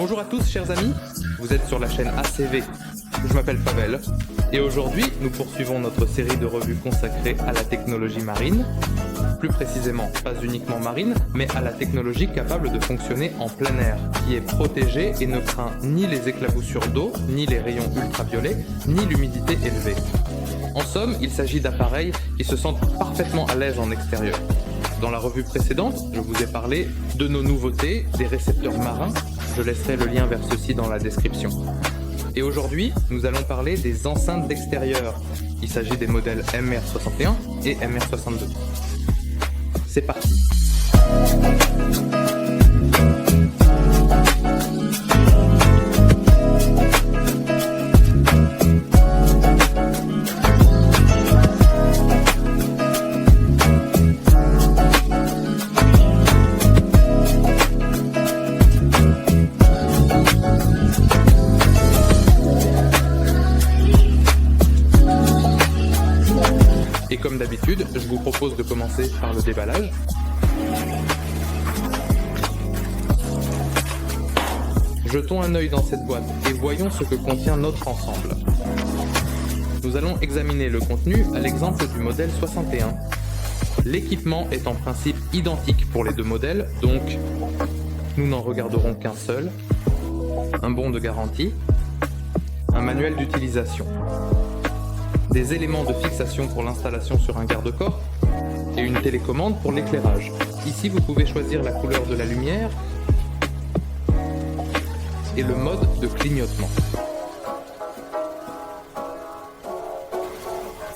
Bonjour à tous chers amis, vous êtes sur la chaîne ACV, je m'appelle Pavel et aujourd'hui nous poursuivons notre série de revues consacrées à la technologie marine, plus précisément pas uniquement marine mais à la technologie capable de fonctionner en plein air, qui est protégée et ne craint ni les éclaboussures d'eau, ni les rayons ultraviolets, ni l'humidité élevée. En somme, il s'agit d'appareils qui se sentent parfaitement à l'aise en extérieur. Dans la revue précédente, je vous ai parlé de nos nouveautés, des récepteurs marins. Je laisserai le lien vers ceux-ci dans la description. Et aujourd'hui, nous allons parler des enceintes d'extérieur. Il s'agit des modèles MR61 et MR62. C'est parti. Et comme d'habitude, je vous propose de commencer par le déballage. Jetons un œil dans cette boîte et voyons ce que contient notre ensemble. Nous allons examiner le contenu à l'exemple du modèle 61. L'équipement est en principe identique pour les deux modèles, donc nous n'en regarderons qu'un seul. Un bon de garantie, un manuel d'utilisation, des éléments de fixation pour l'installation sur un garde-corps et une télécommande pour l'éclairage. Ici, vous pouvez choisir la couleur de la lumière et le mode de clignotement.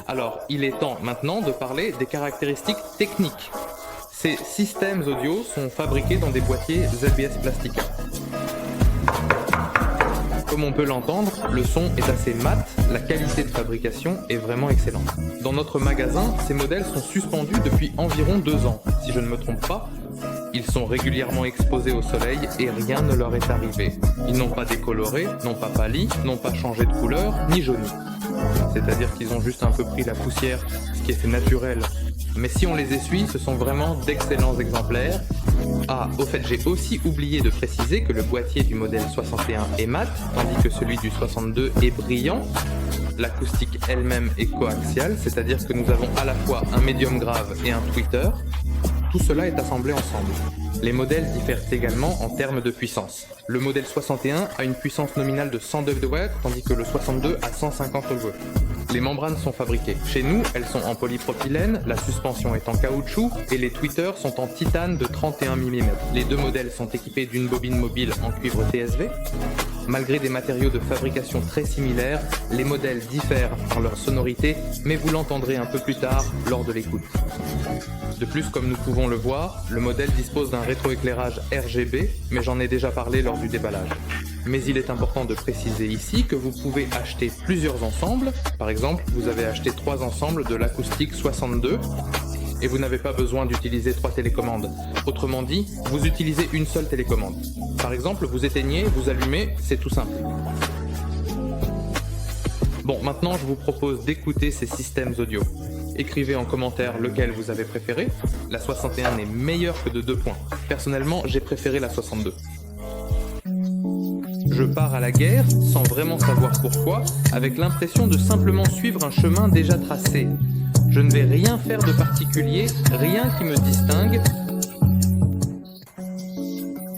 Alors, il est temps maintenant de parler des caractéristiques techniques. Ces systèmes audio sont fabriqués dans des boîtiers ZBS Plastica. Comme on peut l'entendre, le son est assez mat, la qualité de fabrication est vraiment excellente. Dans notre magasin, ces modèles sont suspendus depuis environ 2 ans. Si je ne me trompe pas, ils sont régulièrement exposés au soleil et rien ne leur est arrivé. Ils n'ont pas décoloré, n'ont pas pâli, n'ont pas changé de couleur, ni jauni. C'est-à-dire qu'ils ont juste un peu pris la poussière, ce qui est naturel. Mais si on les essuie, ce sont vraiment d'excellents exemplaires. Ah, au fait, j'ai aussi oublié de préciser que le boîtier du modèle 61 est mat, tandis que celui du 62 est brillant. L'acoustique elle-même est coaxiale, c'est-à-dire que nous avons à la fois un médium grave et un tweeter. Tout cela est assemblé ensemble. Les modèles diffèrent également en termes de puissance. Le modèle 61 a une puissance nominale de 102 watts, tandis que le 62 a 150 watts. Les membranes sont fabriquées. Chez nous, elles sont en polypropylène, la suspension est en caoutchouc et les tweeters sont en titane de 31 mm. Les deux modèles sont équipés d'une bobine mobile en cuivre TSV. Malgré des matériaux de fabrication très similaires, les modèles diffèrent par leur sonorité, mais vous l'entendrez un peu plus tard lors de l'écoute. De plus, comme nous pouvons le voir, le modèle dispose d'un rétroéclairage RGB, mais j'en ai déjà parlé lors du déballage. Mais il est important de préciser ici que vous pouvez acheter plusieurs ensembles. Par exemple, vous avez acheté 3 ensembles de l'acoustique 62 et vous n'avez pas besoin d'utiliser 3 télécommandes. Autrement dit, vous utilisez une seule télécommande. Par exemple, vous éteignez, vous allumez, c'est tout simple. Bon, maintenant je vous propose d'écouter ces systèmes audio. Écrivez en commentaire lequel vous avez préféré. La 61 est meilleure que de 2 points. Personnellement, j'ai préféré la 62. Je pars à la guerre, sans vraiment savoir pourquoi, avec l'impression de simplement suivre un chemin déjà tracé. Je ne vais rien faire de particulier, rien qui me distingue.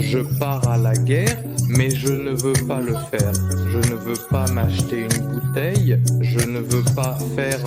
Je pars à la guerre, mais je ne veux pas le faire. Je ne veux pas m'acheter une bouteille, je ne veux pas faire...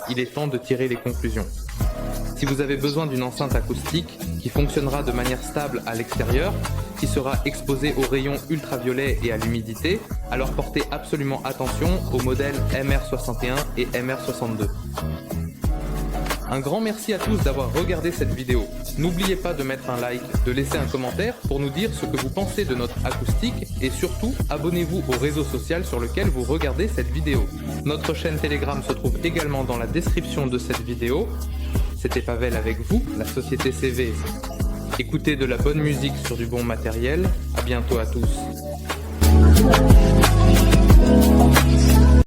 Il est temps de tirer les conclusions. Si vous avez besoin d'une enceinte acoustique qui fonctionnera de manière stable à l'extérieur, qui sera exposée aux rayons ultraviolets et à l'humidité, alors portez absolument attention aux modèles MR61 et MR62. Un grand merci à tous d'avoir regardé cette vidéo. N'oubliez pas de mettre un like, de laisser un commentaire pour nous dire ce que vous pensez de notre acoustique et surtout, abonnez-vous au réseau social sur lequel vous regardez cette vidéo. Notre chaîne Telegram se trouve également dans la description de cette vidéo. C'était Pavel avec vous, la société CV. Écoutez de la bonne musique sur du bon matériel. À bientôt à tous.